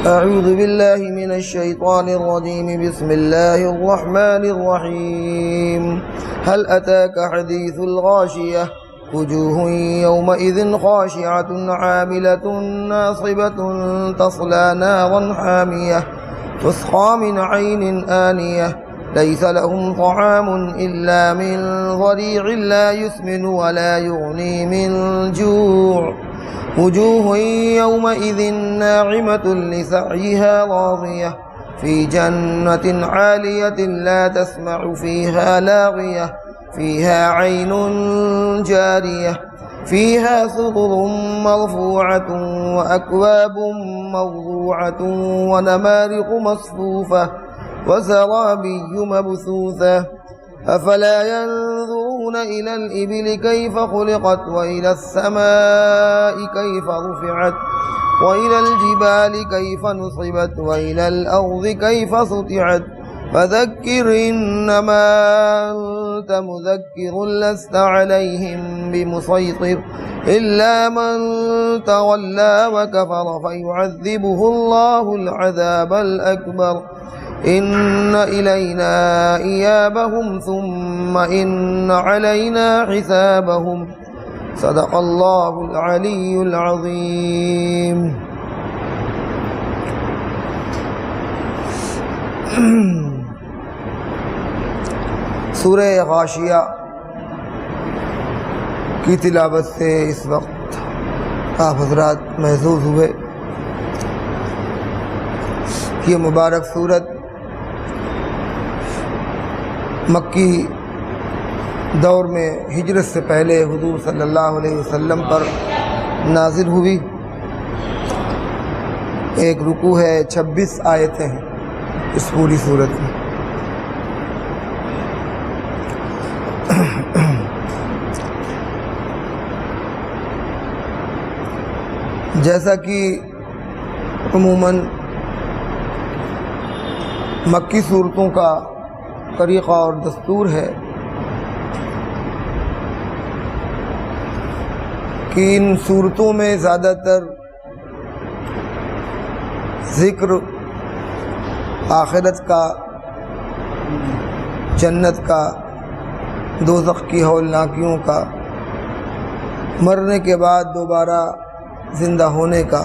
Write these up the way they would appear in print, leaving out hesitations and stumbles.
أعوذ بالله من الشيطان الرجيم. بسم الله الرحمن الرحيم. هل أتاك حديث الغاشية وجوه يومئذ خاشعة عاملة ناصبة تصلى نارا حامية تسقى من عين آنية ليس لهم طعام إلا من ضريع لا يسمن ولا يغني من جوع وجوه يومئذ ناعمة لسعيها راضية في جنة عالية لا تسمع فيها لاغية فيها عين جارية فيها سرر مرفوعة وأكواب موضوعة ونمارق مصفوفة وزرابي مبثوثة أفلا ينظرون إلى الإبل كيف خلقت وإلى السماء كيف رفعت وإلى الجبال كيف نصبت وإلى الأرض كيف سطحت فذكر إنما أنت مذكر لست عليهم بمسيطر إلا من تولى وكفر فيعذبه الله العذاب الأكبر إن إلينا إيابهم ثم إن علينا حسابهم صدق الله العلي العظيم. سورہ غاشیہ کی تلاوت سے اس وقت آپ حضرات محظوظ ہوئے. یہ مبارک سورت مکی دور میں ہجرت سے پہلے حضور صلی اللہ علیہ وسلم پر نازل ہوئی. ایک رکوع ہے، 26 آیتیں ہیں اس پوری سورت میں. جیسا کہ عموماً مکی صورتوں کا طریقہ اور دستور ہے کہ ان صورتوں میں زیادہ تر ذکر آخرت کا، جنت کا، دوزخ کی ہولناکیوں کا، مرنے کے بعد دوبارہ زندہ ہونے کا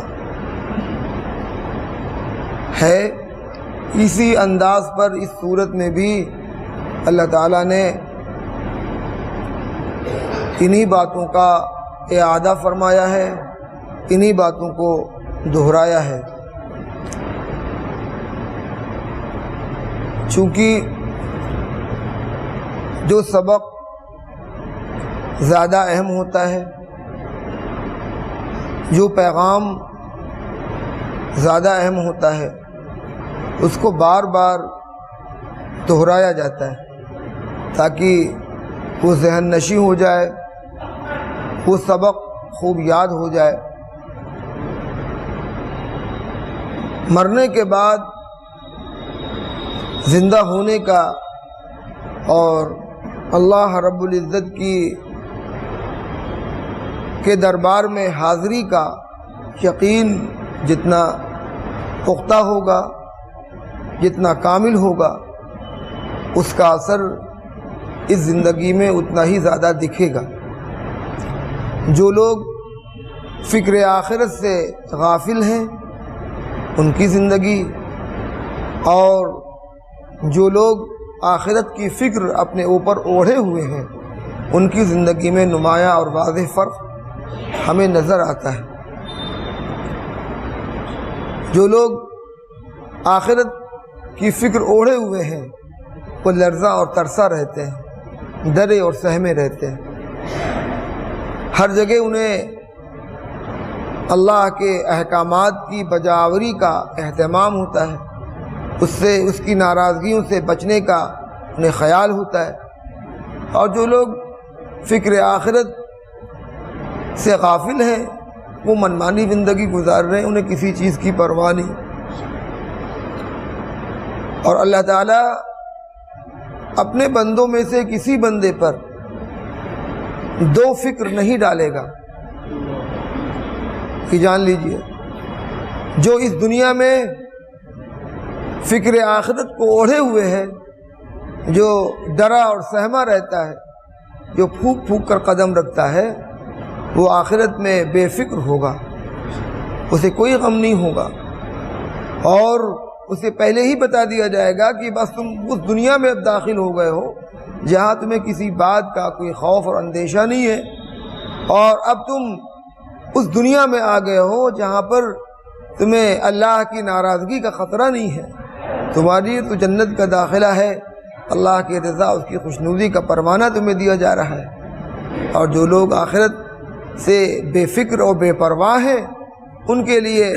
ہے. اسی انداز پر اس صورت میں بھی اللہ تعالیٰ نے انہی باتوں کا اعادہ فرمایا ہے، انہی باتوں کو دہرایا ہے. چونکہ جو سبق زیادہ اہم ہوتا ہے، جو پیغام زیادہ اہم ہوتا ہے، اس کو بار بار دہرایا جاتا ہے تاکہ وہ ذہن نشیں ہو جائے، وہ سبق خوب یاد ہو جائے. مرنے کے بعد زندہ ہونے کا اور اللہ رب العزت کے دربار میں حاضری کا یقین جتنا پختہ ہوگا، جتنا کامل ہوگا، اس کا اثر اس زندگی میں اتنا ہی زیادہ دکھے گا. جو لوگ فکر آخرت سے غافل ہیں ان کی زندگی، اور جو لوگ آخرت کی فکر اپنے اوپر اوڑھے ہوئے ہیں ان کی زندگی میں نمایاں اور واضح فرق ہمیں نظر آتا ہے. جو لوگ آخرت کی فکر اوڑھے ہوئے ہیں وہ لرزاں اور ترسا رہتے ہیں، ڈرے اور سہمے رہتے ہیں. ہر جگہ انہیں اللہ کے احکامات کی بجاوری کا اہتمام ہوتا ہے، اس کی ناراضگیوں سے بچنے کا انہیں خیال ہوتا ہے. اور جو لوگ فکر آخرت سے غافل ہیں وہ منمانی زندگی گزار رہے ہیں، انہیں کسی چیز کی پرواہ نہیں. اور اللہ تعالیٰ اپنے بندوں میں سے کسی بندے پر دو فکر نہیں ڈالے گا کہ جان لیجئے جو اس دنیا میں فکر آخرت کو اوڑھے ہوئے ہے، جو ڈرا اور سہما رہتا ہے، جو پھونک پھونک کر قدم رکھتا ہے، وہ آخرت میں بے فکر ہوگا، اسے کوئی غم نہیں ہوگا، اور اسے پہلے ہی بتا دیا جائے گا کہ بس تم اس دنیا میں اب داخل ہو گئے ہو جہاں تمہیں کسی بات کا کوئی خوف اور اندیشہ نہیں ہے، اور اب تم اس دنیا میں آ گئے ہو جہاں پر تمہیں اللہ کی ناراضگی کا خطرہ نہیں ہے، تمہاری تو جنت کا داخلہ ہے، اللہ کی رضا، اس کی خوشنودی کا پروانہ تمہیں دیا جا رہا ہے۔ اور جو لوگ آخرت سے بے فکر اور بے پرواہ ہیں، ان کے لیے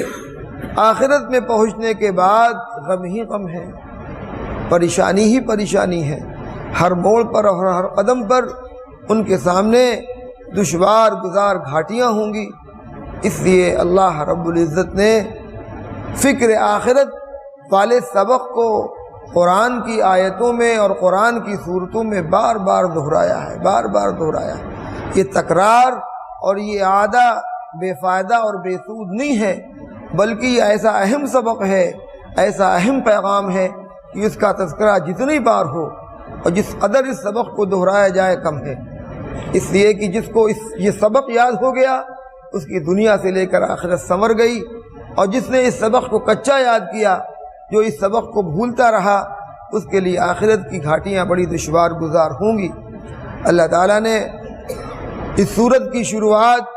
آخرت میں پہنچنے کے بعد غم ہی غم ہے، پریشانی ہی پریشانی ہے، ہر موڑ پر اور ہر قدم پر ان کے سامنے دشوار گزار گھاٹیاں ہوں گی۔ اس لیے اللہ رب العزت نے فکر آخرت والے سبق کو قرآن کی آیتوں میں اور قرآن کی صورتوں میں بار بار دہرایا ہے، بار بار دہرایا ہے۔ یہ تکرار اور یہ عادہ بے فائدہ اور بے سود نہیں ہے، بلکہ یہ ایسا اہم سبق ہے، ایسا اہم پیغام ہے کہ اس کا تذکرہ جتنی بار ہو اور جس قدر اس سبق کو دہرایا جائے کم ہے۔ اس لیے کہ جس کو یہ سبق یاد ہو گیا اس کی دنیا سے لے کر آخرت سنور گئی، اور جس نے اس سبق کو کچا یاد کیا، جو اس سبق کو بھولتا رہا، اس کے لیے آخرت کی گھاٹیاں بڑی دشوار گزار ہوں گی۔ اللہ تعالیٰ نے اس سورت کی شروعات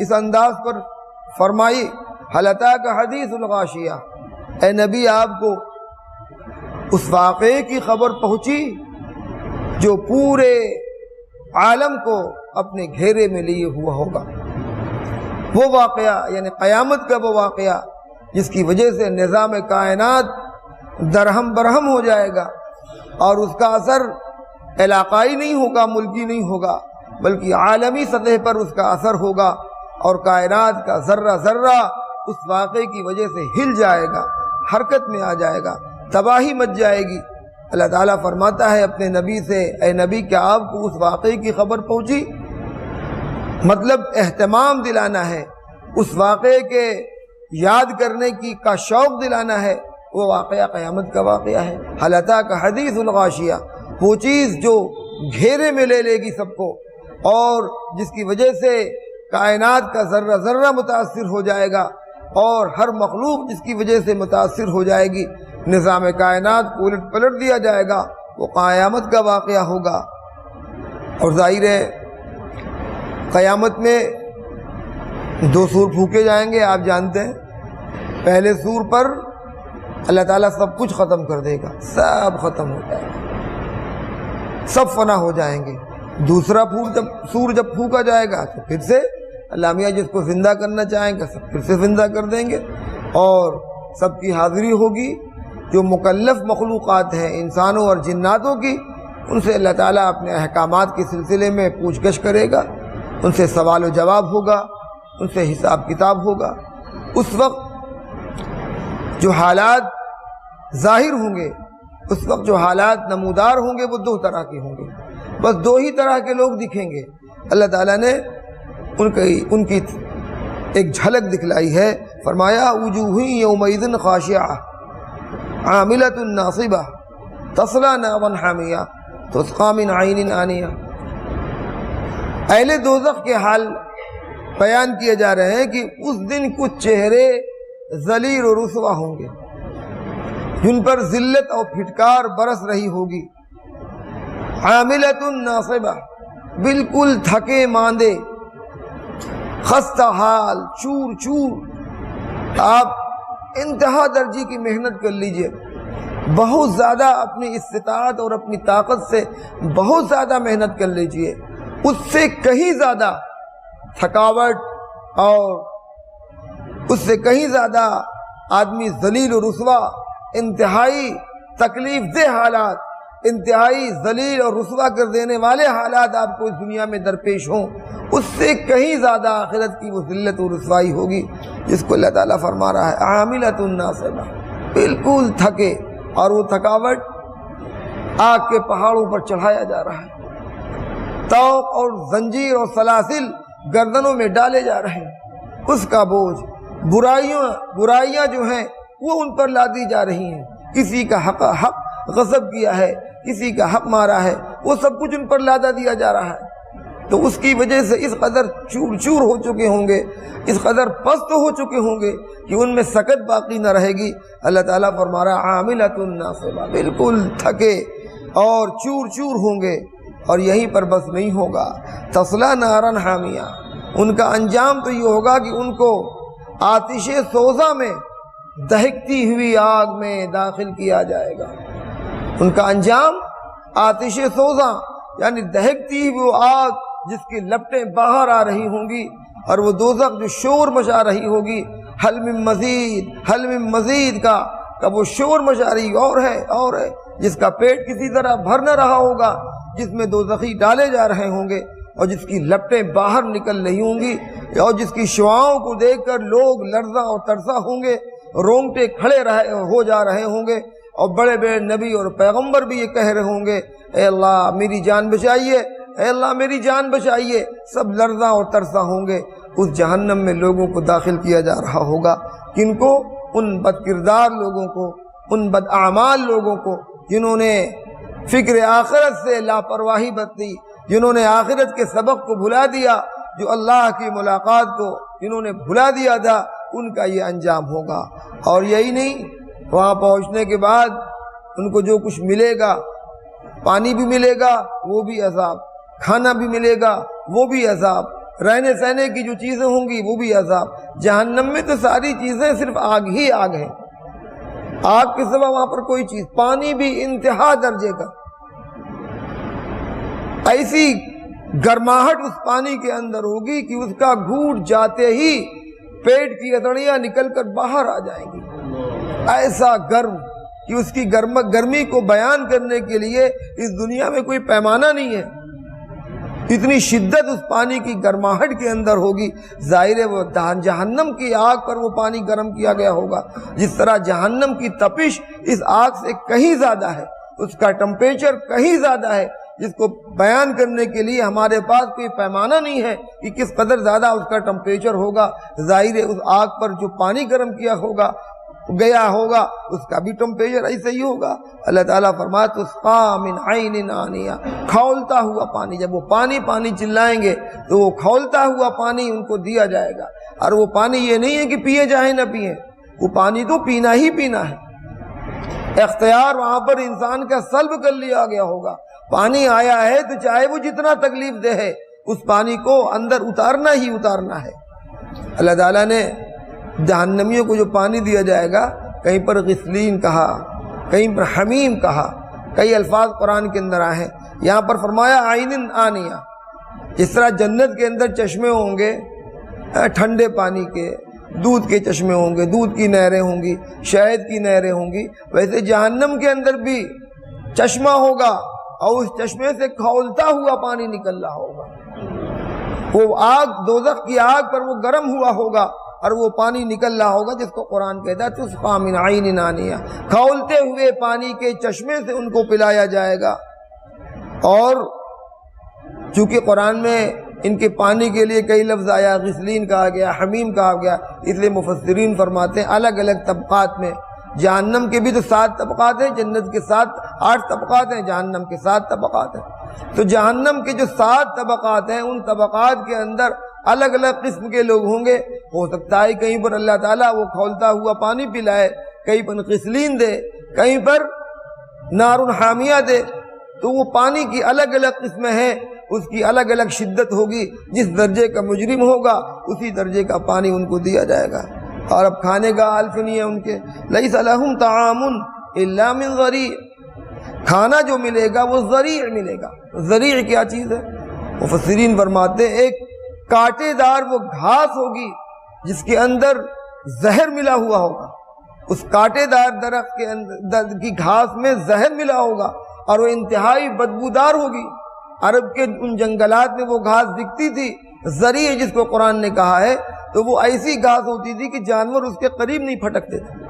اس انداز پر فرمائی، هل اتاک حدیث الغاشیہ، اے نبی آپ کو اس واقعے کی خبر پہنچی جو پورے عالم کو اپنے گھیرے میں لیے ہوا ہوگا۔ وہ واقعہ یعنی قیامت کا وہ واقعہ جس کی وجہ سے نظام کائنات درہم برہم ہو جائے گا، اور اس کا اثر علاقائی نہیں ہوگا، ملکی نہیں ہوگا، بلکہ عالمی سطح پر اس کا اثر ہوگا، اور کائنات کا ذرہ ذرہ اس واقعے کی وجہ سے ہل جائے گا، حرکت میں آ جائے گا، تباہی مچ جائے گی۔ اللہ تعالیٰ فرماتا ہے اپنے نبی سے، اے نبی کیا آپ کو اس واقعے کی خبر پہنچی؟ مطلب اہتمام دلانا ہے، اس واقعے کے یاد کرنے کا شوق دلانا ہے۔ وہ واقعہ قیامت کا واقعہ ہے۔ هل اتاک حدیث الغاشیہ، وہ چیز جو گھیرے میں لے لے گی سب کو، اور جس کی وجہ سے کائنات کا ذرہ ذرہ متاثر ہو جائے گا، اور ہر مخلوق جس کی وجہ سے متاثر ہو جائے گی، نظام کائنات کو الٹ پلٹ دیا جائے گا، وہ قیامت کا واقعہ ہوگا۔ اور ظاہر ہے قیامت میں دو سور پھونکے جائیں گے، آپ جانتے ہیں۔ پہلے سور پر اللہ تعالیٰ سب کچھ ختم کر دے گا، سب ختم ہو جائے گا، سب فنا ہو جائیں گے۔ دوسرا سور جب پھونکا جائے گا تو پھر سے اللہ میاں جس کو زندہ کرنا چاہیں گے سب پھر سے زندہ کر دیں گے، اور سب کی حاضری ہوگی۔ جو مکلف مخلوقات ہیں انسانوں اور جناتوں کی، ان سے اللہ تعالیٰ اپنے احکامات کے سلسلے میں پوچھ گچھ کرے گا، ان سے سوال و جواب ہوگا، ان سے حساب کتاب ہوگا۔ اس وقت جو حالات ظاہر ہوں گے، اس وقت جو حالات نمودار ہوں گے، وہ دو طرح کے ہوں گے، بس دو ہی طرح کے لوگ دکھیں گے۔ اللہ تعالیٰ نے ان کی ایک جھلک دکھلائی ہے، فرمایا وجوہ یومئذ خاشعہ عاملۃ ناصبہ تصلی نارا حامیہ تسقی من عین آنیہ۔ اہل دوزخ کے حال بیان کیے جا رہے ہیں کہ اس دن کچھ چہرے ذلیل و رسوا ہوں گے، جن پر ذلت اور پھٹکار برس رہی ہوگی۔ عاملۃ ناصبہ، بالکل تھکے ماندے، خستہ حال، چور چور۔ آپ انتہا درجے کی محنت کر لیجئے، بہت زیادہ اپنی استطاعت اور اپنی طاقت سے بہت زیادہ محنت کر لیجئے، اس سے کہیں زیادہ تھکاوٹ اور اس سے کہیں زیادہ آدمی ذلیل و رسوا، انتہائی تکلیف دہ حالات، انتہائی ذلیل اور رسوا کر دینے والے حالات آپ کو اس دنیا میں درپیش ہوں، اس سے کہیں زیادہ آخرت کی وہ ذلت و رسوائی ہوگی جس کو اللہ تعالیٰ فرما رہا ہے عاملۃ ناصبہ، بالکل تھکے، اور وہ تھکاوٹ آگ کے پہاڑوں پر چڑھایا جا رہا ہے، توق اور زنجیر اور سلاسل گردنوں میں ڈالے جا رہے ہیں، اس کا بوجھ برائیاں جو ہیں وہ ان پر لادی جا رہی ہیں، کسی کا حق غصب کیا ہے، کسی کا حق مارا ہے، وہ سب کچھ ان پر لادا دیا جا رہا ہے۔ تو اس کی وجہ سے اس قدر چور چور ہو چکے ہوں گے، اس قدر پست ہو چکے ہوں گے کہ ان میں سکت باقی نہ رہے گی۔ اللہ تعالیٰ فرما رہا عاملۃ ناصبہ، بالکل تھکے اور چور چور ہوں گے۔ اور یہیں پر بس نہیں ہوگا، تصلیٰ نارا حامیہ، ان کا انجام تو یہ ہوگا کہ ان کو آتش سوزا میں، دہکتی ہوئی آگ میں داخل کیا جائے گا۔ ان کا انجام آتش سوزا یعنی دہکتی ہوئی آگ جس کی لپٹیں باہر آ رہی ہوں گی، اور وہ دوزخ جو شور مچا رہی ہوگی، حل من مزید کا وہ شور مچا رہی اور ہے، جس کا پیٹ کسی طرح بھر نہ رہا ہوگا، جس میں دوزخی ڈالے جا رہے ہوں گے، اور جس کی لپٹیں باہر نکل رہی ہوں گی، اور جس کی شعاؤں کو دیکھ کر لوگ لرزاں اور ترسا ہوں گے، رونگٹے کھڑے ہو جا رہے ہوں گے، اور بڑے بڑے نبی اور پیغمبر بھی یہ کہہ رہے ہوں گے اے اللہ میری جان بچائیے، اے اللہ میری جان بچائیے، سب لرزاں اور ترسا ہوں گے۔ اس جہنم میں لوگوں کو داخل کیا جا رہا ہوگا، کن کو؟ ان بد کردار لوگوں کو، ان بد اعمال لوگوں کو، جنہوں نے فکر آخرت سے لاپرواہی برتی، جنہوں نے آخرت کے سبق کو بھلا دیا، جو اللہ کی ملاقات کو جنہوں نے بھلا دیا تھا، ان کا یہ انجام ہوگا۔ اور یہی نہیں، وہاں پہنچنے کے بعد ان کو جو کچھ ملے گا، پانی بھی ملے گا وہ بھی عذاب، کھانا بھی ملے گا وہ بھی عذاب، رہنے سہنے کی جو چیزیں ہوں گی وہ بھی عذاب۔ جہنم میں تو ساری چیزیں صرف آگ ہی آگ ہے، آگ کے سوا وہاں پر کوئی چیز، پانی بھی انتہا درجے کا، ایسی گرماہٹ اس پانی کے اندر ہوگی کہ اس کا گھونٹ جاتے ہی پیٹ کی اتڑیاں نکل کر باہر آ جائیں گی، ایسا گرم کہ اس کی گرمی کو بیان کرنے کے لیے اس دنیا میں کوئی پیمانہ نہیں ہے، اتنی شدت اس پانی کی گرماہٹ کے اندر ہوگی۔ ظاہر ہے وہ جہنم کی آگ پر وہ پانی گرم کیا گیا ہوگا، جس طرح جہنم کی تپش اس آگ سے کہیں زیادہ ہے، اس کا ٹمپریچر کہیں زیادہ ہے، جس کو بیان کرنے کے لیے ہمارے پاس کوئی پیمانہ نہیں ہے کہ کس قدر زیادہ اس کا ٹمپریچر ہوگا۔ ظاہر ہے اس آگ پر جو پانی گرم کیا گیا ہوگا اس کا بھی ٹمپریچر ایسا ہی ہوگا۔ اللہ تعالیٰ فرمایا تسقیٰ من عین آنیہ، کھولتا ہوا پانی، جب وہ پانی چلائیں گے تو وہ کھولتا ہوا پانی ان کو دیا جائے گا۔ اور وہ پانی یہ نہیں ہے کہ پیے جائیں نہ پیئیں، وہ پانی تو پینا ہی پینا ہے، اختیار وہاں پر انسان کا سلب کر لیا گیا ہوگا۔ پانی آیا ہے تو چاہے وہ جتنا تکلیف دہ ہے اس پانی کو اندر اتارنا ہی اتارنا ہے۔ اللہ تعالیٰ نے جہنمیوں کو جو پانی دیا جائے گا، کہیں پر غسلین کہا، کہیں پر حمیم کہا، کئی الفاظ قرآن کے اندر آئے ہیں۔ یہاں پر فرمایا عین آنیہ، جس طرح جنت کے اندر چشمے ہوں گے ٹھنڈے پانی کے، دودھ کے چشمے ہوں گے، دودھ کی نہریں ہوں گی، شہد کی نہریں ہوں گی، ویسے جہنم کے اندر بھی چشمہ ہوگا، اور اس چشمے سے کھولتا ہوا پانی نکل رہا ہوگا۔ وہ آگ، دوزخ کی آگ پر وہ گرم ہوا ہوگا اور وہ پانی نکل رہا ہوگا، جس کو قرآن کہتا ہے تسقیٰ من عین آنیہ، کھولتے ہوئے پانی کے چشمے سے ان کو پلایا جائے گا۔ اور چونکہ قرآن میں ان کے پانی کے لیے کئی لفظ آیا، غسلین کہا گیا، حمیم کہا گیا، اس لیے مفسرین فرماتے ہیں الگ الگ طبقات میں، جہنم کے بھی تو 7 طبقات ہیں، جنت کے 8 طبقات ہیں، جہنم کے 7 طبقات ہیں۔ تو جہنم کے جو 7 طبقات ہیں، ان طبقات کے اندر الگ الگ قسم کے لوگ ہوں گے۔ ہو سکتا ہے کہیں پر اللہ تعالیٰ وہ کھولتا ہوا پانی پلائے، کہیں پر غسلین دے، کہیں پر نار حامیہ دے، تو وہ پانی کی الگ الگ قسمیں ہیں، اس کی الگ الگ شدت ہوگی، جس درجے کا مجرم ہوگا اسی درجے کا پانی ان کو دیا جائے گا۔ اور اب کھانے کا حالف نہیں ہے ان کے، لیس لہم طعام الا من ضریع، کھانا جو ملے گا وہ ضریع ملے گا۔ ضریع کیا چیز ہے؟ مفسرین فرماتے ہیں ایک کانٹے دار وہ گھاس ہوگی جس کے اندر زہر ملا ہوا ہوگا، اس کانٹے دار درخت کے اندر کی گھاس میں زہر ملا ہوگا، اور وہ انتہائی بدبودار ہوگی۔ عرب کے ان جنگلات میں وہ گھاس دکھتی تھی، ضریع جس کو قرآن نے کہا ہے، تو وہ ایسی گھاس ہوتی تھی کہ جانور اس کے قریب نہیں پھٹکتے تھے،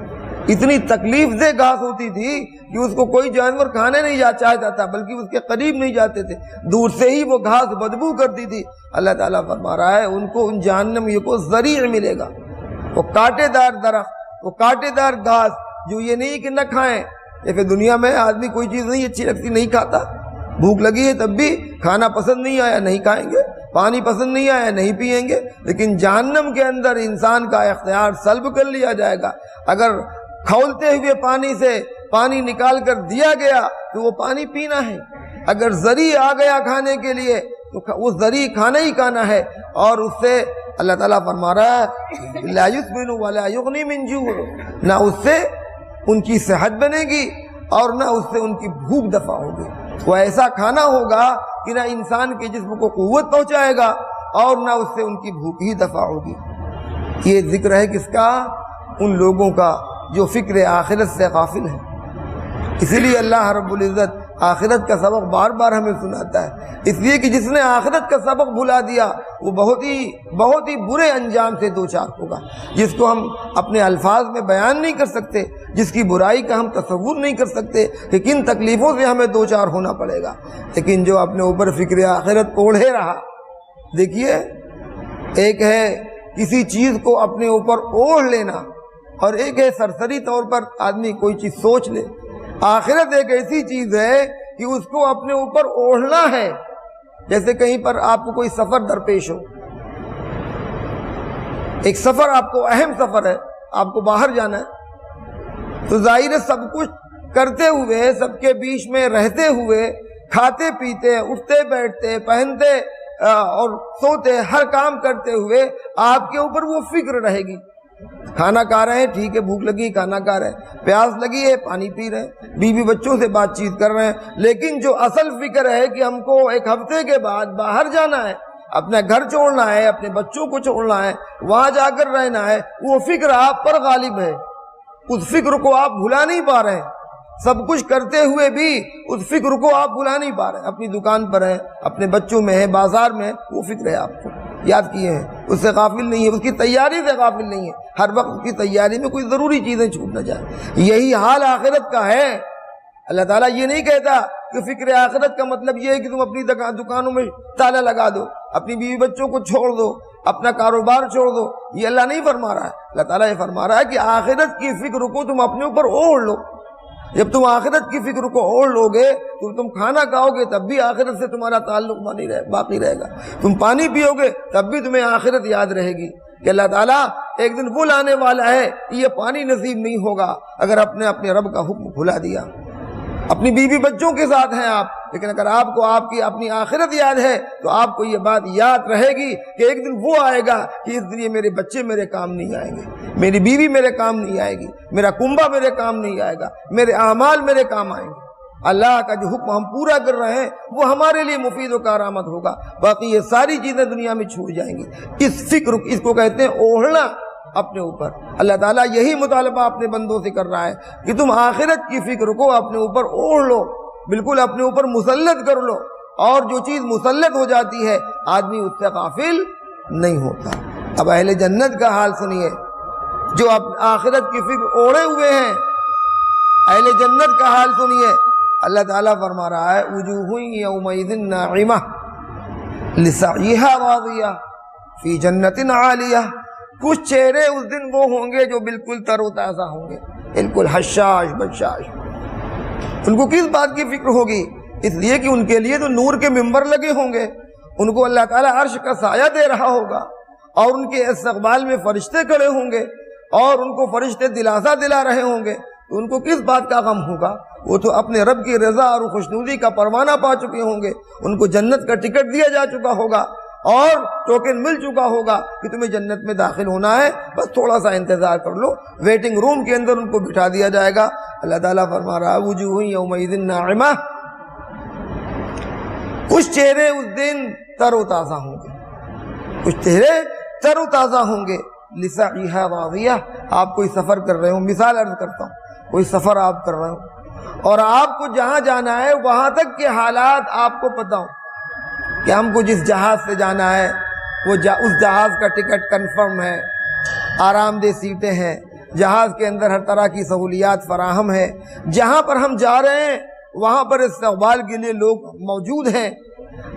اتنی تکلیف دہ گھاس ہوتی تھی کہ اس کو کوئی جانور کھانے نہیں چاہتا تھا، بلکہ اس کے قریب نہیں جاتے تھے، دور سے ہی وہ گھاس بدبو کرتی تھی۔ اللہ تعالیٰ فرما رہا ہے ان کو، ان جہنمیوں کو ضریع ملے گا، وہ کانٹے دار درخت، وہ کانٹے دار گھاس، جو یہ نہیں کہ نہ کھائیں۔ جیسے دنیا میں آدمی کوئی چیز نہیں اچھی لگتی نہیں کھاتا، بھوک لگی ہے تب بھی کھانا پسند نہیں آیا نہیں کھائیں گے، پانی پسند نہیں آیا نہیں پئیں گے۔ لیکن جہنم کے اندر انسان کا اختیار سلب کر لیا جائے گا۔ اگر کھولتے ہوئے پانی سے پانی نکال کر دیا گیا تو وہ پانی پینا ہے، اگر زری آ گیا کھانے کے لیے تو وہ زری کھانا ہی کھانا ہے، اور اس سے اللہ تعالیٰ فرما رہا ہے لا یسمن ولا یغنی من جوع، نہ اس سے ان کی صحت بنے گی اور نہ اس سے ان کی بھوک دفع ہوگی۔ وہ ایسا کھانا ہوگا کہ نہ انسان کے جسم کو قوت پہنچائے گا اور نہ اس سے ان کی بھوک ہی دفع ہوگی۔ یہ ذکر ہے کس کا؟ ان لوگوں کا جو فکر آخرت سے غافل ہے۔ اسی لیے اللہ رب العزت آخرت کا سبق بار بار ہمیں سناتا ہے، اس لیے کہ جس نے آخرت کا سبق بھلا دیا وہ بہت ہی برے انجام سے دوچار ہوگا، جس کو ہم اپنے الفاظ میں بیان نہیں کر سکتے، جس کی برائی کا ہم تصور نہیں کر سکتے کہ کن تکلیفوں سے ہمیں دوچار ہونا پڑے گا۔ لیکن جو اپنے اوپر فکر آخرت اوڑھے رہا، دیکھیے ایک ہے کسی چیز کو اپنے اوپر اوڑھ لینا اور ایک ہے سرسری طور پر آدمی کوئی چیز سوچ لے۔ آخرت ایک ایسی چیز ہے کہ اس کو اپنے اوپر اوڑھنا ہے۔ جیسے کہیں پر آپ کو کوئی سفر درپیش ہو، ایک سفر آپ کو اہم سفر ہے، آپ کو باہر جانا ہے، تو ظاہر ہے سب کچھ کرتے ہوئے، سب کے بیچ میں رہتے ہوئے، کھاتے پیتے، اٹھتے بیٹھتے، پہنتے اور سوتے، ہر کام کرتے ہوئے آپ کے اوپر وہ فکر رہے گی۔ کھانا کھا رہے ہیں، ٹھیک ہے، بھوک لگی کھانا کھا رہے ہیں، پیاس لگی ہے پانی پی رہے ہیں، بیوی بچوں سے بات چیت کر رہے ہیں، لیکن جو اصل فکر ہے کہ ہم کو ایک ہفتے کے بعد باہر جانا ہے، اپنا گھر چھوڑنا ہے، اپنے بچوں کو چھوڑنا ہے، وہاں جا کر رہنا ہے، وہ فکر آپ پر غالب ہے۔ اس فکر کو آپ بھلا نہیں پا رہے ہیں، سب کچھ کرتے ہوئے بھی اس فکر کو آپ بھلا نہیں پا رہے ہیں۔ اپنی دکان پر ہیں، اپنے بچوں میں ہیں، بازار میں، وہ فکر ہے آپ کو یاد کیے ہیں، اس سے غافل نہیں ہے، اس کی تیاری سے غافل نہیں ہے، ہر وقت اس کی تیاری میں کوئی ضروری چیزیں چھوٹ نہ جائیں۔ یہی حال آخرت کا ہے۔ اللہ تعالیٰ یہ نہیں کہتا کہ فکر آخرت کا مطلب یہ ہے کہ تم اپنی دکانوں میں تالا لگا دو، اپنی بیوی بچوں کو چھوڑ دو، اپنا کاروبار چھوڑ دو، یہ اللہ نہیں فرما رہا ہے۔ اللہ تعالیٰ یہ فرما رہا ہے کہ آخرت کی فکر کو تم اپنے اوپر اوڑھ لو۔ جب تم آخرت کی فکر کو اوڑھ لو گے تو تم کھانا کھاؤ گے تب بھی آخرت سے تمہارا تعلق باقی رہے گا، تم پانی پیو گے تب بھی تمہیں آخرت یاد رہے گی کہ اللہ تعالیٰ ایک دن وہ لانے والا ہے، یہ پانی نصیب نہیں ہوگا اگر اپنے رب کا حکم بھلا دیا۔ اپنی بیوی بچوں کے ساتھ ہیں آپ، لیکن اگر آپ کو آپ کی اپنی آخرت یاد ہے تو آپ کو یہ بات یاد رہے گی کہ ایک دن وہ آئے گا کہ اس دن یہ میرے بچے میرے کام نہیں آئیں گے، میری بیوی میرے کام نہیں آئے گی، میرا کنبہ میرے کام نہیں آئے گا، میرے اعمال میرے کام آئیں گے۔ اللہ کا جو حکم ہم پورا کر رہے ہیں وہ ہمارے لیے مفید و کارآمد ہوگا، باقی یہ ساری چیزیں دنیا میں چھوٹ جائیں گی۔ اس فکر اس کو کہتے ہیں اوڑھنا اپنے اوپر۔ اللہ تعالیٰ یہی مطالبہ اپنے بندوں سے کر رہا ہے کہ تم آخرت کی فکر کو اپنے اوپر اوڑھ لو، بالکل اپنے اوپر مسلط کر لو، اور جو چیز مسلط ہو جاتی ہے آدمی اس سے غافل نہیں ہوتا۔ اب اہل جنت کا حال سنیے جو اب آخرت کی فکر اوڑھے ہوئے ہیں، اہل جنت کا حال سنیے۔ اللہ تعالیٰ فرما رہا ہے وجوہ یومئذ ناعمہ لسعیہا راضیہ فی جنت عالیہ، کچھ چہرے اس دن وہ ہوں گے جو بالکل تر و تازہ ہوں گے، بالکل حشاش بشاش۔ ان کو کس بات کی فکر ہوگی؟ اس لیے کہ ان کے لیے تو نور کے ممبر لگے ہوں گے، ان کو اللہ تعالیٰ عرش کا سایہ دے رہا ہوگا، اور ان کے استقبال میں فرشتے کھڑے ہوں گے، اور ان کو فرشتے دلاسا دلا رہے ہوں گے، تو ان کو کس بات کا غم ہوگا؟ وہ تو اپنے رب کی رضا اور خوشنودی کا پروانہ پا چکے ہوں گے، ان کو جنت کا ٹکٹ دیا جا چکا ہوگا اور ٹوکن مل چکا ہوگا کہ تمہیں جنت میں داخل ہونا ہے، بس تھوڑا سا انتظار کر لو۔ ویٹنگ روم کے اندر ان کو بٹھا دیا جائے گا۔ اللہ تعالیٰ فرما رہا ہے وجوہ یومئذ ناعمہ، کچھ چہرے اس دن تر و تازہ ہوں گے، کچھ چہرے تر و تازہ ہوں گے، لسعیہا راضیہ۔ آپ کوئی سفر کر رہے ہو، مثال عرض کرتا ہوں، کوئی سفر آپ کر رہے ہو اور آپ کو جہاں جانا ہے وہاں تک کے حالات آپ کو پتہ ہوں کہ ہم کو جس جہاز سے جانا ہے وہ اس جہاز کا ٹکٹ کنفرم ہے، آرام دہ سیٹیں ہیں، جہاز کے اندر ہر طرح کی سہولیات فراہم ہے، جہاں پر ہم جا رہے ہیں وہاں پر استقبال کے لیے لوگ موجود ہیں،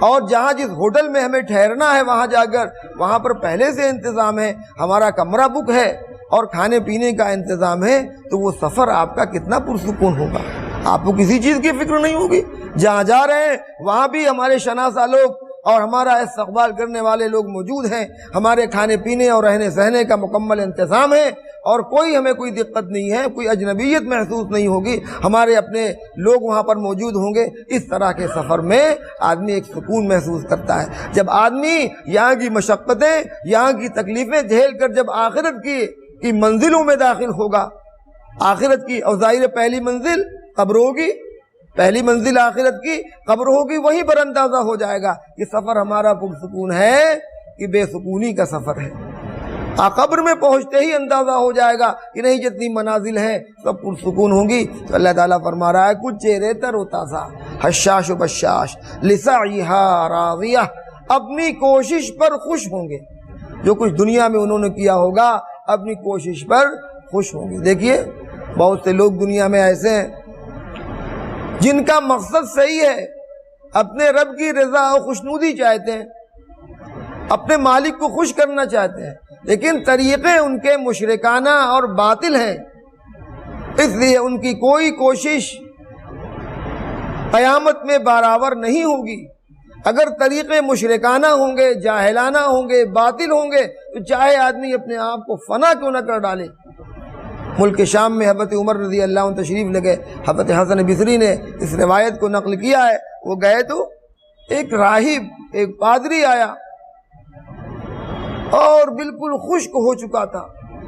اور جہاں جس ہوٹل میں ہمیں ٹھہرنا ہے وہاں جا کر وہاں پر پہلے سے انتظام ہے، ہمارا کمرہ بک ہے، اور کھانے پینے کا انتظام ہے تو وہ سفر آپ کا کتنا پرسکون ہوگا، آپ کو کسی چیز کی فکر نہیں ہوگی۔ جہاں جا رہے ہیں وہاں بھی ہمارے شناسہ لوگ اور ہمارا استقبال کرنے والے لوگ موجود ہیں، ہمارے کھانے پینے اور رہنے سہنے کا مکمل انتظام ہے، اور کوئی ہمیں کوئی دقت نہیں ہے، کوئی اجنبیت محسوس نہیں ہوگی، ہمارے اپنے لوگ وہاں پر موجود ہوں گے۔ اس طرح کے سفر میں آدمی ایک سکون محسوس کرتا ہے۔ جب آدمی یہاں کی مشقتیں، یہاں کی تکلیفیں جھیل کر جب آخرت کی منزلوں میں داخل ہوگا، آخرت کی، اور ظاہر پہلی منزل قبر ہوگی، پہلی منزل آخرت کی قبر ہوگی، وہیں پر اندازہ ہو جائے گا کہ سفر ہمارا پرسکون ہے کہ بے سکونی کا سفر ہے۔ قبر میں پہنچتے ہی اندازہ ہو جائے گا کہ نہیں جتنی منازل ہیں سب پرسکون ہوں گی۔ تو اللہ تعالیٰ فرما رہا ہے کچھ چہرے تر و تازہ، حشاش و بشاش لسعیہا راضیہ، اپنی کوشش پر خوش ہوں گے، جو کچھ دنیا میں انہوں نے کیا ہوگا اپنی کوشش پر خوش ہوں گے۔ دیکھیے بہت سے لوگ دنیا میں ایسے ہیں جن کا مقصد صحیح ہے، اپنے رب کی رضا و خوشنودی چاہتے ہیں، اپنے مالک کو خوش کرنا چاہتے ہیں، لیکن طریقے ان کے مشرکانہ اور باطل ہیں، اس لیے ان کی کوئی کوشش قیامت میں برابر نہیں ہوگی۔ اگر طریقے مشرکانہ ہوں گے، جاہلانہ ہوں گے، باطل ہوں گے، تو چاہے آدمی اپنے آپ کو فنا کیوں نہ کر ڈالے۔ ملک شام میں حضرت عمر رضی اللہ عنہ تشریف لے گئے، حضرت حسن بصری نے اس روایت کو نقل کیا ہے، وہ گئے تو ایک راہب، ایک پادری آیا اور بالکل خشک ہو چکا تھا،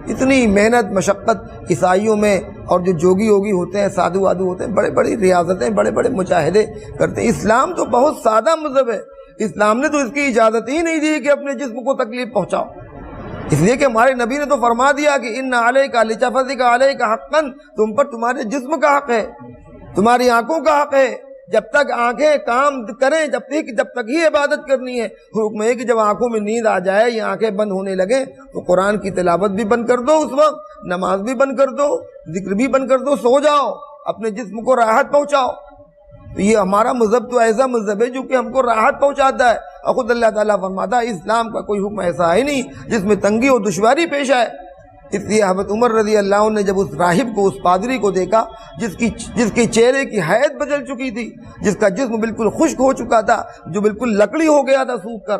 اتنی محنت مشقت عیسائیوں میں، اور جو جوگی ہوگی ہوتے ہیں، سادھو وادھو ہوتے ہیں، بڑے بڑی ریاضتیں، بڑے بڑے مجاہدے کرتے ہیں۔ اسلام تو بہت سادہ مذہب ہے، اسلام نے تو اس کی اجازت ہی نہیں دی کہ اپنے جسم کو تکلیف پہنچاؤ، اس لیے کہ ہمارے نبی نے تو فرما دیا کہ ان علیک لجسدک علیک حقا، تم پر تمہارے جسم کا حق ہے، تمہاری آنکھوں کا حق ہے، جب تک آنکھیں کام کریں، جب تک ہی عبادت کرنی ہے۔ حکم ہے کہ جب آنکھوں میں نیند آ جائے یا آنکھیں بند ہونے لگیں تو قرآن کی تلاوت بھی بند کر دو، اس وقت نماز بھی بند کر دو، ذکر بھی بند کر دو، سو جاؤ، اپنے جسم کو راحت پہنچاؤ۔ تو یہ ہمارا مذہب تو ایسا مذہب ہے جو کہ ہم کو راحت پہنچاتا ہے، اور خود اللہ تعالیٰ فرماتا ہے اسلام کا کوئی حکم ایسا ہے نہیں جس میں تنگی اور دشواری پیش آئے۔ اس لیے حضرت عمر رضی اللہ عنہ نے جب اس راہب کو، اس پادری کو دیکھا جس کی چہرے کی حیت بدل چکی تھی، جس کا جسم بالکل خشک ہو چکا تھا، جو بالکل لکڑی ہو گیا تھا سوکھ کر،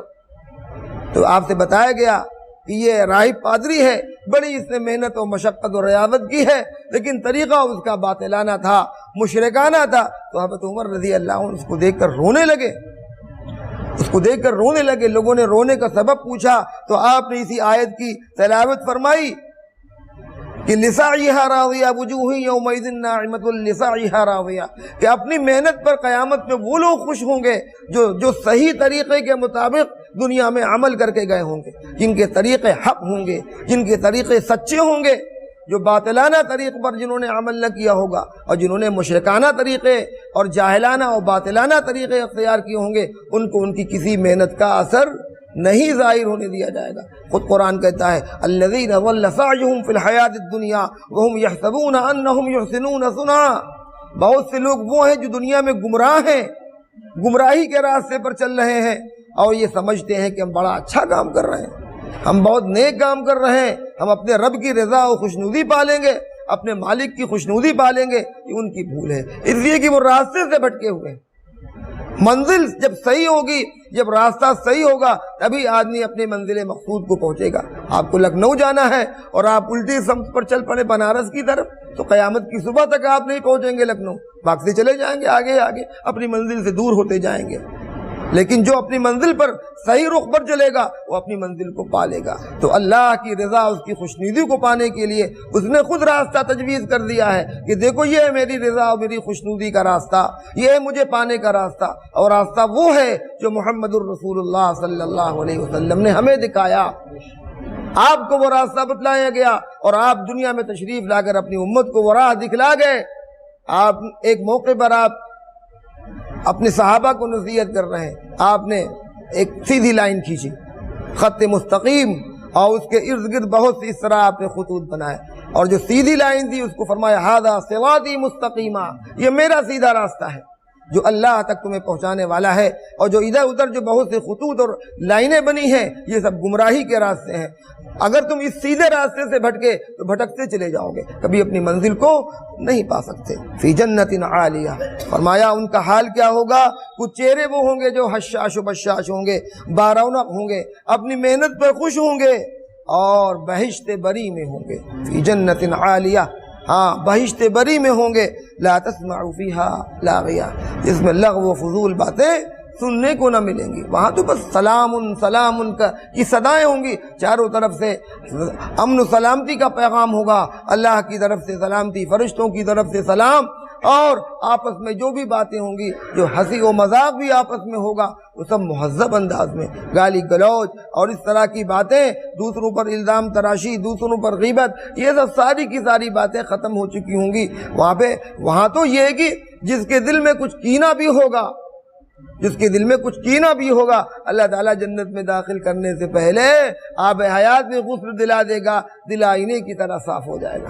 تو آپ سے بتایا گیا کہ یہ راہب پادری ہے، بڑی اس نے محنت و مشقت اور ریاضت کی ہے، لیکن طریقہ اس کا باطلانہ تھا، مشرکانہ تھا۔ تو حضرت عمر رضی اللہ عنہ اس کو دیکھ کر رونے لگے، اس کو دیکھ کر رونے لگے۔ لوگوں نے رونے کا سبب پوچھا تو آپ نے اسی آیت کی تلاوت فرمائی کہ لسعیہا راضیہ وجوہ یومئذ ناعمۃ لسعیہا راضیہ، کہ اپنی محنت پر قیامت میں وہ لوگ خوش ہوں گے جو صحیح طریقے کے مطابق دنیا میں عمل کر کے گئے ہوں گے، جن کے طریقے حق ہوں گے، جن کے طریقے سچے ہوں گے۔ جو باطلانہ طریق پر جنہوں نے عمل نہ کیا ہوگا اور جنہوں نے مشرکانہ طریقے اور جاہلانہ اور باطلانہ طریقے اختیار کیے ہوں گے، ان کو ان کی کسی محنت کا اثر نہیں ظاہر ہونے دیا جائے گا۔ خود قرآن کہتا ہے الذین ضل سعیہم فی الحیاۃ الدنیا وہم یحسبون انہم یحسنون صنعا، بہت سے لوگ وہ ہیں جو دنیا میں گمراہ ہیں، گمراہی کے راستے پر چل رہے ہیں، اور یہ سمجھتے ہیں کہ ہم بڑا اچھا کام کر رہے ہیں، ہم بہت نیک کام کر رہے ہیں، ہم اپنے رب کی رضا و خوشنودی پالیں گے، اپنے مالک کی خوشنودی پالیں گے۔ یہ ان کی بھول ہے، اس لیے کہ وہ راستے سے بھٹکے ہوئے ہیں۔ منزل جب صحیح ہوگی، جب راستہ صحیح ہوگا، تبھی آدمی اپنے منزل مقصود کو پہنچے گا۔ آپ کو لکھنؤ جانا ہے اور آپ الٹی سمت پر چل پڑے بنارس کی طرف، تو قیامت کی صبح تک آپ نہیں پہنچیں گے لکھنؤ، بھاگتے چلے جائیں گے آگے آگے، اپنی منزل سے دور ہوتے جائیں گے۔ لیکن جو اپنی منزل پر صحیح رخ پر چلے گا وہ اپنی منزل کو پا لے گا۔ تو اللہ کی رضا، اس کی خوشنودی کو پانے کے لیے اس نے خود راستہ تجویز کر دیا ہے کہ دیکھو یہ ہے میری رضا اور میری خوشنودی کا راستہ، یہ ہے مجھے پانے کا راستہ، اور راستہ وہ ہے جو محمد الرسول اللہ صلی اللہ علیہ وسلم نے ہمیں دکھایا۔ آپ کو وہ راستہ بتلایا گیا اور آپ دنیا میں تشریف لا کر اپنی امت کو وہ راہ دکھلا گئے۔ آپ ایک موقع پر آپ اپنے صحابہ کو نصیحت کر رہے ہیں، آپ نے ایک سیدھی لائن کھینچی، خط مستقیم، اور اس کے ارد گرد بہت سی اس طرح آپ نے خطوط بنائے، اور جو سیدھی لائن تھی اس کو فرمایا ھذا صراطی مستقیما، یہ میرا سیدھا راستہ ہے، جو اللہ تک تمہیں پہنچانے والا ہے، اور جو ادھر ادھر جو بہت سے خطوط اور لائنیں بنی ہیں یہ سب گمراہی کے راستے ہیں۔ اگر تم اس سیدھے راستے سے بھٹکے تو بھٹکتے چلے جاؤ گے، کبھی اپنی منزل کو نہیں پا سکتے۔ فی جنت عالیہ، فرمایا ان کا حال کیا ہوگا، کچھ چہرے وہ ہوں گے جو حشاش و بشاش ہوں گے، بارونق ہوں گے، اپنی محنت پر خوش ہوں گے اور بہشت بری میں ہوں گے۔ فی جنت عالیہ، ہاں بہشت بری میں ہوں گے، لا تسمع فیہا لاغیہ، جس میں لغو و فضول باتیں سننے کو نہ ملیں گی۔ وہاں تو بس سلام سلام کی صدائیں ہوں گی، چاروں طرف سے امن و سلامتی کا پیغام ہوگا، اللہ کی طرف سے سلامتی، فرشتوں کی طرف سے سلام، اور آپس میں جو بھی باتیں ہوں گی، جو ہنسی و مذاق بھی آپس میں ہوگا، وہ سب مہذب انداز میں، گالی گلوچ اور اس طرح کی باتیں، دوسروں پر الزام تراشی، دوسروں پر غیبت، یہ سب ساری کی ساری باتیں ختم ہو چکی ہوں گی وہاں تو یہ ہے کہ جس کے دل میں کچھ کینہ بھی ہوگا، جس کے دل میں کچھ کینہ بھی ہوگا، اللہ تعالیٰ جنت میں داخل کرنے سے پہلے آب حیات میں غسل دلا دے گا، دل آئینے کی طرح صاف ہو جائے گا۔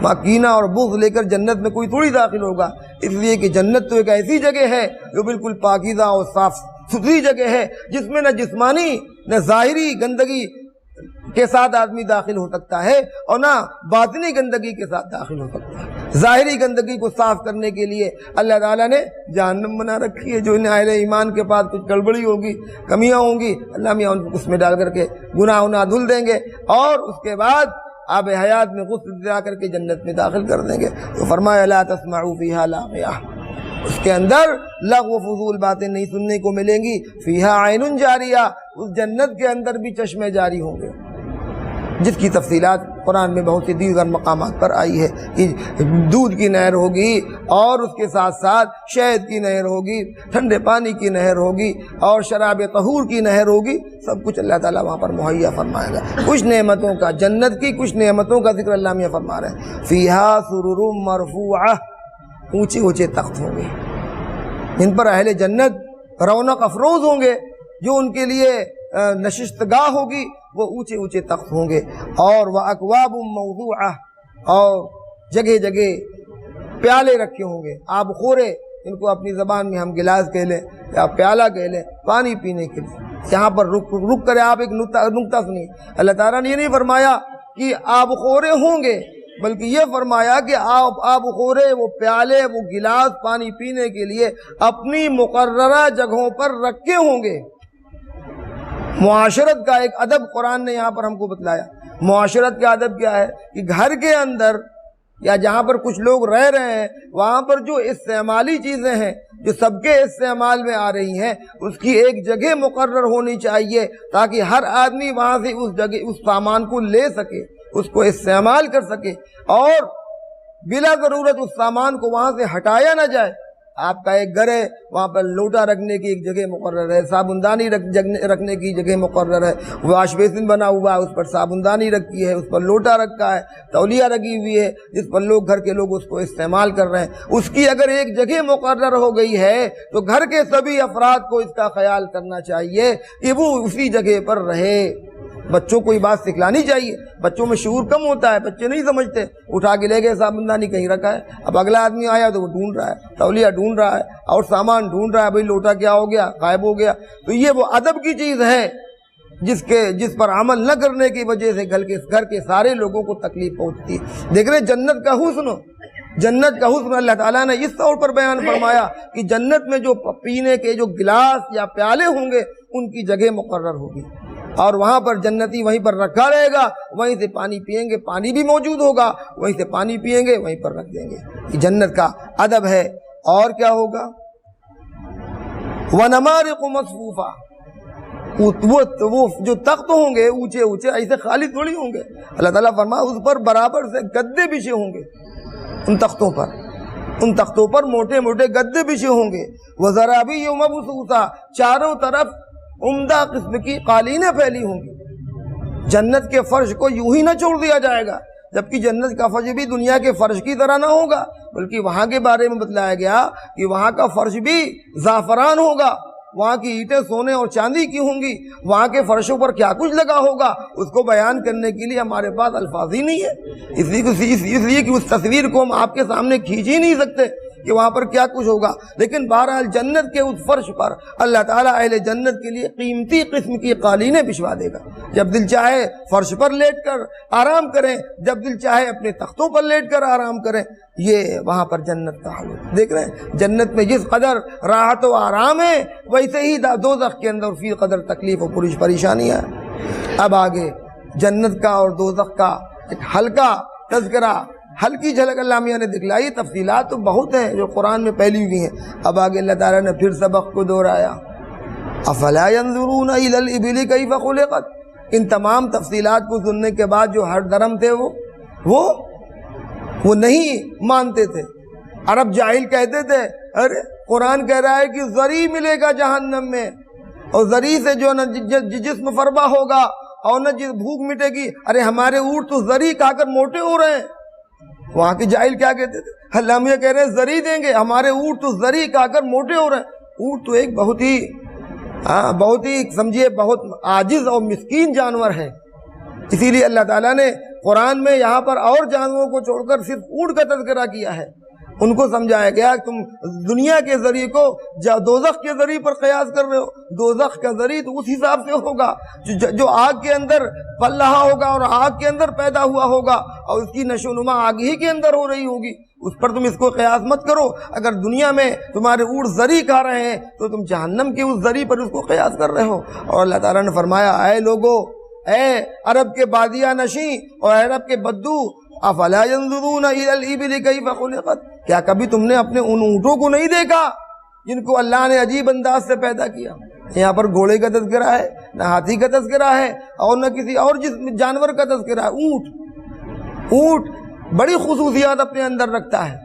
وہاں کینہ اور بغض لے کر جنت میں کوئی تھوڑی داخل ہوگا، اس لیے کہ جنت تو ایک ایسی جگہ ہے جو بالکل پاکیزہ اور صاف ستھری جگہ ہے، جس میں نہ جسمانی نہ ظاہری گندگی کے ساتھ آدمی داخل ہو سکتا ہے اور نہ باطنی گندگی کے ساتھ داخل ہو سکتا ہے۔ ظاہری گندگی کو صاف کرنے کے لیے اللہ تعالیٰ نے جہنم بنا رکھی ہے، جو ان اہل ایمان کے پاس کچھ گڑبڑی ہوگی، کمیاں ہوں گی، اللہ میاں ان کو اس میں ڈال کر کے گناہ دھل دیں گے، اور اس کے بعد آب حیات میں غسل دلا کر کے جنت میں داخل کر دیں گے۔ تو فرمایا لا تسمعوا فیہا لاغیہ، اس کے اندر لغو و فضول باتیں نہیں سننے کو ملیں گی۔ فیہا عین جاریہ، اس جنت کے اندر بھی چشمے جاری ہوں گے، جس کی تفصیلات قرآن میں بہت سی دیگر مقامات پر آئی ہے کہ دودھ کی نہر ہوگی، اور اس کے ساتھ ساتھ شہد کی نہر ہوگی، ٹھنڈے پانی کی نہر ہوگی، اور شراب طہور کی نہر ہوگی، سب کچھ اللہ تعالیٰ وہاں پر مہیا فرمائے گا۔ کچھ نعمتوں کا، جنت کی کچھ نعمتوں کا ذکر اللہ میں فرما رہے ہیں۔ فیہا سرر مرفوعہ، اونچے اونچے تخت ہوں گے، جن پر اہل جنت رونق افروز ہوں گے، جو ان کے لیے نشست گاہ ہوگی، وہ اونچے اونچے تخت ہوں گے، اور وَأَكْوَابٌ مَوْضُوعَةٌ، اور جگہ جگہ پیالے رکھے ہوں گے، آب خورے، ان کو اپنی زبان میں ہم گلاس کہہ لیں یا پیالہ کہہ لیں، پانی پینے کے لیے۔ یہاں پر رک کر آپ ایک نکتہ سنیے، اللہ تعالیٰ نے یہ نہیں فرمایا کہ آب خورے ہوں گے، بلکہ یہ فرمایا کہ آب خورے، وہ پیالے، وہ گلاس پانی پینے کے لیے اپنی مقررہ جگہوں پر رکھے ہوں گے۔ معاشرت کا ایک ادب قرآن نے یہاں پر ہم کو بتلایا۔ معاشرت کا ادب کیا ہے کہ گھر کے اندر یا جہاں پر کچھ لوگ رہ رہے ہیں، وہاں پر جو استعمالی چیزیں ہیں، جو سب کے استعمال میں آ رہی ہیں، اس کی ایک جگہ مقرر ہونی چاہیے، تاکہ ہر آدمی وہاں سے اس سامان کو لے سکے، اس کو استعمال کر سکے، اور بلا ضرورت اس سامان کو وہاں سے ہٹایا نہ جائے۔ آپ کا ایک گھر ہے، وہاں پر لوٹا رکھنے کی ایک جگہ مقرر ہے، صابندانی رکھنے کی جگہ مقرر ہے، واش بیسن بنا ہوا ہے، اس پر صابندانی رکھی ہے، اس پر لوٹا رکھا ہے، تولیہ رکھی ہوئی ہے، جس پر گھر کے لوگ اس کو استعمال کر رہے ہیں۔ اس کی اگر ایک جگہ مقرر ہو گئی ہے تو گھر کے سبھی افراد کو اس کا خیال کرنا چاہیے کہ وہ اسی جگہ پر رہے۔ بچوں کو یہ بات سکھلانی چاہیے، بچوں میں شعور کم ہوتا ہے، بچے نہیں سمجھتے، اٹھا کے لے گئے صابندانی کہیں رکھا ہے، اب اگلا آدمی آیا تو وہ ڈھونڈ رہا ہے، تولیہ ڈھونڈ رہا ہے اور سامان ڈھونڈ رہا ہے، بھئی لوٹا کیا ہو گیا، غائب ہو گیا۔ تو یہ وہ ادب کی چیز ہے جس پر عمل نہ کرنے کی وجہ سے گھر کے سارے لوگوں کو تکلیف پہنچتی ہے۔ دیکھ رہے جنت کا حسن اللہ تعالیٰ نے اس طور پر بیان فرمایا کہ جنت میں جو پینے کے جو گلاس یا پیالے ہوں گے، ان کی جگہ مقرر ہوگی، اور وہاں پر جنتی وہیں پر رکھا رہے گا، وہیں سے پانی پیئیں گے، پانی بھی موجود ہوگا، وہیں سے پانی پیئیں گے، وہیں پر رکھ دیں گے۔ یہ جنت کا ادب ہے۔ اور کیا ہوگا؟ وَنَمَارِقُ مَصْفُوفَةٌ، وہ جو تخت ہوں گے اونچے اونچے، ایسے خالی تھوڑی ہوں گے، اللہ تعالیٰ فرمایا اس پر برابر سے گدے بچھے ہوں گے، ان تختوں پر موٹے موٹے گدے بچھے ہوں گے۔ وَزَرَابِيُّ مَبْثُوثَةٌ، چاروں طرف عمدہ قسم کی قالینیں پھیلی ہوں گی۔ جنت کے فرش کو یوں ہی نہ چھوڑ دیا جائے گا، جبکہ جنت کا فرش بھی دنیا کے فرش کی طرح نہ ہوگا، بلکہ وہاں کے بارے میں بتلایا گیا کہ وہاں کا فرش بھی زعفران ہوگا، وہاں کی اینٹیں سونے اور چاندی کی ہوں گی، وہاں کے فرشوں پر کیا کچھ لگا ہوگا اس کو بیان کرنے کے لیے ہمارے پاس الفاظ ہی نہیں ہے، اس لیے کہ اس تصویر کو ہم آپ کے سامنے کھینچ ہی نہیں سکتے۔ کہ وہاں پر کیا کچھ ہوگا، لیکن بہرحال جنت کے اس فرش پر اللہ تعالیٰ اہل جنت کے لیے قیمتی قسم کی قالینیں بچھوا دے گا۔ جب دل چاہے فرش پر لیٹ کر آرام کریں، جب دل چاہے اپنے تختوں پر لیٹ کر آرام کریں، یہ وہاں پر جنت کا حال ہے۔ دیکھ رہے ہیں جنت میں جس قدر راحت و آرام ہے، ویسے ہی دوزخ کے اندر فی قدر تکلیف و پریشانیاں ہیں۔ اب آگے جنت کا اور دوزخ کا ایک ہلکا تذکرہ، ہلکی جھلک اللہ میاں نے دکھلائی، تفصیلات تو بہت ہیں جو قرآن میں پھیلی ہوئی ہیں۔ اب آگے اللہ تعالیٰ نے پھر سبق کو دہرایا، افلا ينظرون الى الابل کیف خلقت۔ ان تمام تفصیلات کو سننے کے بعد جو ہر درم تھے وہ نہیں مانتے تھے۔ عرب جاہل کہتے تھے ارے قرآن کہہ رہا ہے کہ ذری ملے گا جہنم میں، اور ذری سے جو نہ جسم فربا ہوگا اور نہ بھوک مٹے گی۔ ارے ہمارے اونٹ تو ذری کھا کر موٹے ہو رہے ہیں۔ وہاں کے جاہل کیا کہتے تھے؟ اللہ میاں کہہ رہے ہیں ذری دیں گے، ہمارے اونٹ تو ذری کھا کر موٹے ہو رہے ہیں۔ اونٹ تو ایک بہت ہی سمجھیے بہت عاجز اور مسکین جانور ہے، اسی لیے اللہ تعالیٰ نے قرآن میں یہاں پر اور جانوروں کو چھوڑ کر صرف اونٹ کا تذکرہ کیا ہے۔ ان کو سمجھایا گیا کہ تم دنیا کے ذریعے کو دوزخ کے ذریعے پر قیاس کر رہے ہو، دوزخ کا ذریعہ تو اس حساب سے ہوگا جو آگ کے اندر پل رہا ہوگا اور آگ کے اندر پیدا ہوا ہوگا، اور اس کی نشو و نما آگ ہی کے اندر ہو رہی ہوگی، اس پر تم اس کو قیاس مت کرو۔ اگر دنیا میں تمہارے اونٹ ذری کھا رہے ہیں تو تم جہنم کے اس ذری پر اس کو قیاس کر رہے ہو۔ اور اللہ تعالیٰ نے فرمایا اے لوگو، اے عرب کے بادیہ نشیں اور عرب کے بدو، افلا ينظرون الى الابل کیف خلقت، کیا کبھی تم نے اپنے ان اونٹوں کو نہیں دیکھا جن کو اللہ نے عجیب انداز سے پیدا کیا؟ یہاں پر گھوڑے کا تذکرہ ہے، نہ ہاتھی کا تذکرہ ہے، اور نہ کسی اور جانور کا تذکرہ ہے۔ اونٹ بڑی خصوصیات اپنے اندر رکھتا ہے۔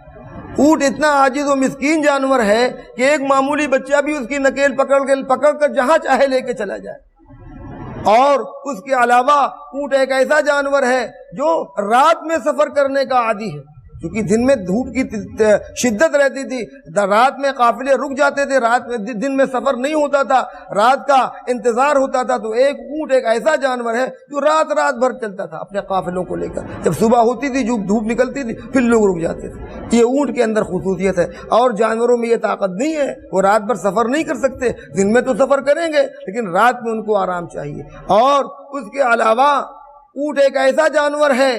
اونٹ اتنا عاجز و مسکین جانور ہے کہ ایک معمولی بچہ بھی اس کی نکیل پکڑ کر جہاں چاہے لے کے چلا جائے۔ اور اس کے علاوہ اونٹ ایک ایسا جانور ہے جو رات میں سفر کرنے کا عادی ہے، کیونکہ دن میں دھوپ کی شدت رہتی تھی، رات میں قافلے رک جاتے تھے، رات میں دن میں سفر نہیں ہوتا تھا، رات کا انتظار ہوتا تھا۔ تو ایک اونٹ ایک ایسا جانور ہے جو رات بھر چلتا تھا اپنے قافلوں کو لے کر، جب صبح ہوتی تھی جو دھوپ نکلتی تھی پھر لوگ رک جاتے تھے۔ یہ اونٹ کے اندر خصوصیت ہے، اور جانوروں میں یہ طاقت نہیں ہے، وہ رات بھر سفر نہیں کر سکتے، دن میں تو سفر کریں گے لیکن رات میں ان کو آرام چاہیے۔ اور اس کے علاوہ اونٹ ایک ایسا جانور ہے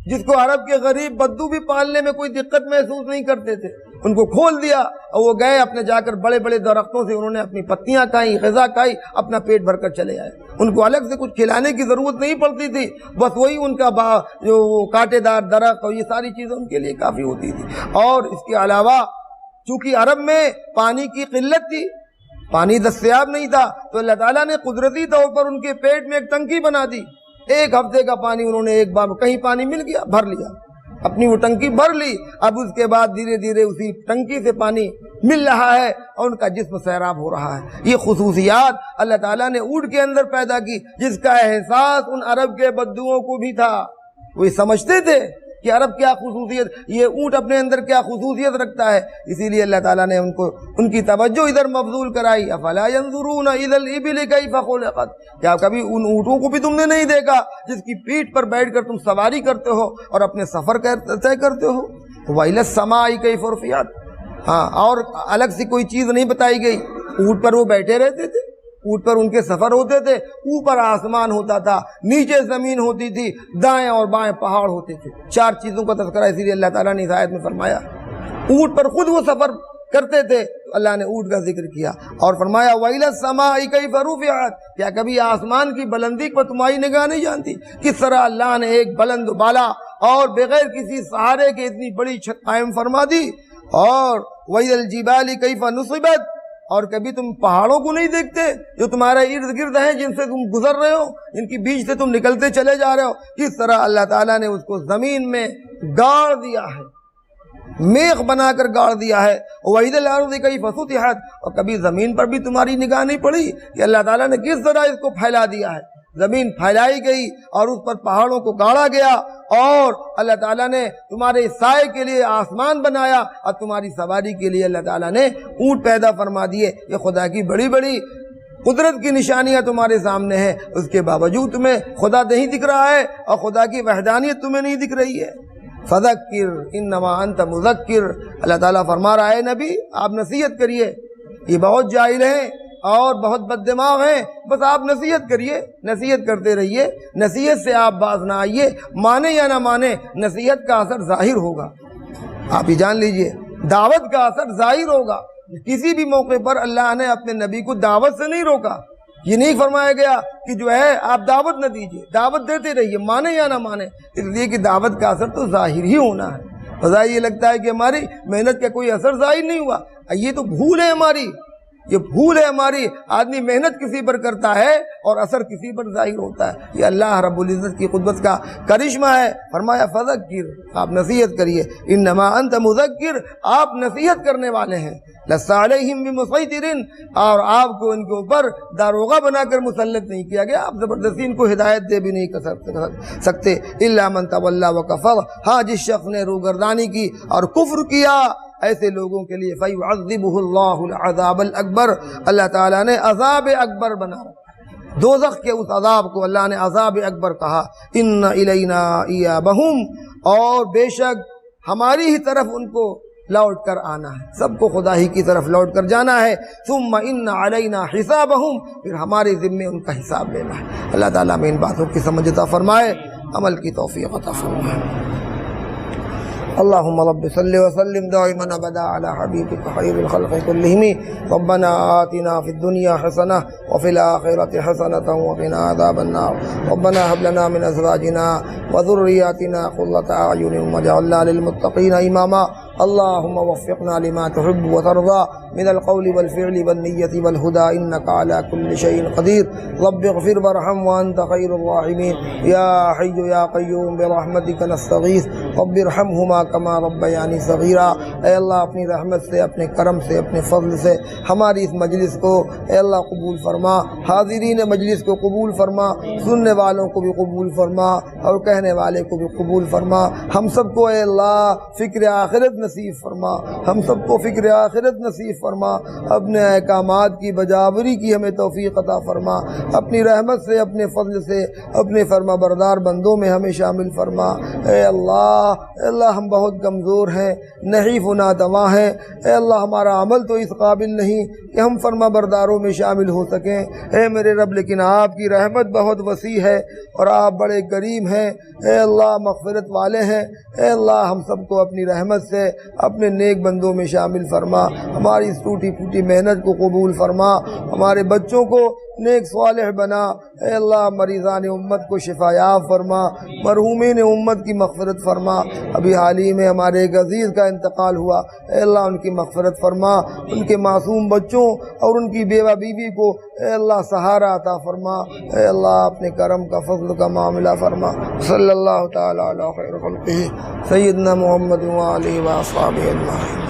جس کو عرب کے غریب بدو بھی پالنے میں کوئی دقت محسوس نہیں کرتے تھے۔ ان کو کھول دیا اور وہ گئے اپنے جا کر بڑے بڑے درختوں سے انہوں نے اپنی پتیاں کھائیں، غذا کھائی، اپنا پیٹ بھر کر چلے آئے۔ ان کو الگ سے کچھ کھلانے کی ضرورت نہیں پڑتی تھی، بس وہی ان کا جو کانٹے دار درخت اور یہ ساری چیزیں ان کے لیے کافی ہوتی تھی۔ اور اس کے علاوہ چونکہ عرب میں پانی کی قلت تھی، پانی دستیاب نہیں تھا، تو اللہ تعالیٰ نے قدرتی طور پر ان کے پیٹ میں ایک ٹنکی بنا دی۔ ایک ہفتے کا پانی انہوں نے ایک بار کہیں پانی مل گیا بھر لیا، اپنی وہ ٹنکی بھر لی۔ اب اس کے بعد دھیرے دھیرے اسی ٹنکی سے پانی مل رہا ہے اور ان کا جسم سیراب ہو رہا ہے۔ یہ خصوصیات اللہ تعالیٰ نے اونٹ کے اندر پیدا کی، جس کا احساس ان عرب کے بدوؤں کو بھی تھا۔ وہ سمجھتے تھے کہ عرب کیا خصوصیت، یہ اونٹ اپنے اندر کیا خصوصیت رکھتا ہے، اسی لیے اللہ تعالیٰ نے ان کی توجہ ادھر مبذول کرائی۔ افلا ينظرون الى الابل کیف خلقت، کیا کبھی ان اونٹوں کو بھی تم نے نہیں دیکھا جس کی پیٹھ پر بیٹھ کر تم سواری کرتے ہو اور اپنے سفر طے کرتے ہو؟ وإلى السماء کیف رفعت، ہاں، اور الگ سے کوئی چیز نہیں بتائی گئی۔ اونٹ پر وہ بیٹھے رہتے تھے، اونٹ پر ان کے سفر ہوتے تھے، اوپر آسمان ہوتا تھا، نیچے زمین ہوتی تھی، دائیں اور بائیں پہاڑ ہوتے تھے۔ چار چیزوں کا تذکرہ اسی لیے اللہ تعالیٰ نے اس آیت میں فرمایا۔ اونٹ پر خود وہ سفر کرتے تھے تو اللہ نے اونٹ کا ذکر کیا اور فرمایا وَإِلَى السَّمَاءِ کَيْفَ رُفِعَتْ، کیا کبھی آسمان کی بلندی پر تمہاری نگاہ نہیں جانتی کس طرح اللہ نے ایک بلند بالا اور بغیر کسی سہارے کے اتنی بڑی چھت قائم فرما دی۔ اور وَإِلَى الْجِبَالِ كَيْفَ نُصِبَتْ، اور کبھی تم پہاڑوں کو نہیں دیکھتے جو تمہارے ارد گرد ہیں، جن سے تم گزر رہے ہو، جن کی بیچ سے تم نکلتے چلے جا رہے ہو، کس طرح اللہ تعالیٰ نے اس کو زمین میں گاڑ دیا ہے، میخ بنا کر گاڑ دیا ہے۔ وَإِلَى الْأَرْضِ كَيْفَ سُطِحَتْ، اور کبھی زمین پر بھی تمہاری نگاہ نہیں پڑی کہ اللہ تعالیٰ نے کس طرح اس کو پھیلا دیا ہے۔ زمین پھیلائی گئی اور اس پر پہاڑوں کو گاڑا گیا، اور اللہ تعالیٰ نے تمہارے سائے کے لیے آسمان بنایا، اور تمہاری سواری کے لیے اللہ تعالیٰ نے اونٹ پیدا فرما دیے۔ یہ خدا کی بڑی بڑی قدرت کی نشانیاں تمہارے سامنے ہیں، اس کے باوجود تمہیں خدا نہیں دکھ رہا ہے اور خدا کی وحدانیت تمہیں نہیں دکھ رہی ہے۔ فذکر انما انت مذکر، اللہ تعالیٰ فرما رہا ہے نبی آپ نصیحت کریے، یہ بہت جاہل ہیں اور بہت بد دماغ ہیں، بس آپ نصیحت کریے، نصیحت کرتے رہیے، نصیحت سے آپ باز نہ آئیے، مانے یا نہ مانے نصیحت کا اثر ظاہر ہوگا، آپ ہی جان لیجئے دعوت کا اثر ظاہر ہوگا۔ کسی بھی موقع پر اللہ نے اپنے نبی کو دعوت سے نہیں روکا، یہ نہیں فرمایا گیا کہ جو ہے آپ دعوت نہ دیجیے، دعوت دیتے رہیے مانے یا نہ مانے، اس لیے کہ دعوت کا اثر تو ظاہر ہی ہونا ہے۔ بظاہر یہ لگتا ہے کہ ہماری محنت کا کوئی اثر ظاہر نہیں ہوا، یہ تو بھول ہے ہماری، یہ بھول ہے ہماری، آدمی محنت کسی پر کرتا ہے اور اثر کسی پر ظاہر ہوتا ہے، یہ اللہ رب العزت کی قدرت کا کرشمہ ہے۔ فرمایا فذکر، آپ نصیحت کریے، انما انت مذکر، آپ نصیحت کرنے والے ہیں، لست علیہم بمسیطر، اور آپ کو ان کے اوپر داروغہ بنا کر مسلط نہیں کیا گیا، آپ زبردستی ان کو ہدایت دے بھی نہیں کر سکتے، الا من تولی وکفر، ہاں جس شخص نے روگردانی کی اور کفر کیا، ایسے لوگوں کے لیے فَيُعَذِّبُهُ اللَّهُ الْعَذَابَ الْأَكْبَرَ، اللہ تعالیٰ نے عذاب اکبر بنا رکھا، دوزخ کے اس عذاب کو اللہ نے عذاب اکبر کہا۔ اِنَّ إِلَيْنَا إِيَابَهُمْ، اور بے شک ہماری ہی طرف ان کو لوٹ کر آنا ہے، سب کو خدا ہی کی طرف لوٹ کر جانا ہے۔ ثُمَّ إِنَّ عَلَيْنَا حِسَابَهُمْ، پھر ہمارے ذمے ان کا حساب لینا ہے۔ اللہ تعالیٰ میں ان باتوں کی سمجھ عطا فرمائے، عمل کی توفیق عطا فرمائے۔ اللهم رب صل وسلم دائما ابدا على حبيبك خير الخلق كلهم، ربنا آتنا في الدنيا حسنة وفي الآخرة حسنة وقنا عذاب النار، ربنا هب لنا من أزواجنا وذرياتنا قرة أعين واجعلنا للمتقين إماما، اللهم وفقنا لما تحب وترضى من القول والفعل والنية والهدى إنك على كل شيء قدير، رب اغفر وارحم وأنت خير الراحمين، يا حي يا قيوم برحمتك نستغيث، رب ارحمهما کما ربیانی صغیرا۔ اے اللہ اپنی رحمت سے، اپنے کرم سے، اپنے فضل سے ہماری اس مجلس کو اے اللہ قبول فرما، حاضرین مجلس کو قبول فرما، سننے والوں کو بھی قبول فرما اور کہنے والے کو بھی قبول فرما، ہم سب کو اے اللہ فکر آخرت نصیب فرما، ہم سب کو فکر آخرت نصیب فرما، اپنے احکامات کی بجاوری کی ہمیں توفیق عطا فرما، اپنی رحمت سے، اپنے فضل سے، اپنے فرما بردار بندوں میں ہمیں شامل فرما۔ اے اللہ ہم بہت کمزور ہیں، نحیف و ناتواں ہیں، اے اللہ ہمارا عمل تو اس قابل نہیں کہ ہم فرما برداروں میں شامل ہو سکیں، اے میرے رب، لیکن آپ کی رحمت بہت وسیع ہے اور آپ بڑے کریم ہیں، اے اللہ مغفرت والے ہیں، اے اللہ ہم سب کو اپنی رحمت سے اپنے نیک بندوں میں شامل فرما، ہماری اس ٹوٹی پھوٹی محنت کو قبول فرما، ہمارے بچوں کو نیک صالح بنا، اے اللہ مریضان امت کو شفا یاب فرما، مرحومین امت کی مغفرت فرما۔ ابھی حال ہی میں ہمارے ایک عزیز کا انتقال ہوا، اے اللہ ان کی مغفرت فرما، ان کے معصوم بچوں اور ان کی بیوہ بیوی کو اے اللہ سہارا عطا فرما، اے اللہ اپنے کرم کا فضل کا معاملہ فرما۔ صلی اللہ تعالی علی خیر خلقہ سیدنا محمد و آلہ و اصحابہ اجمعین۔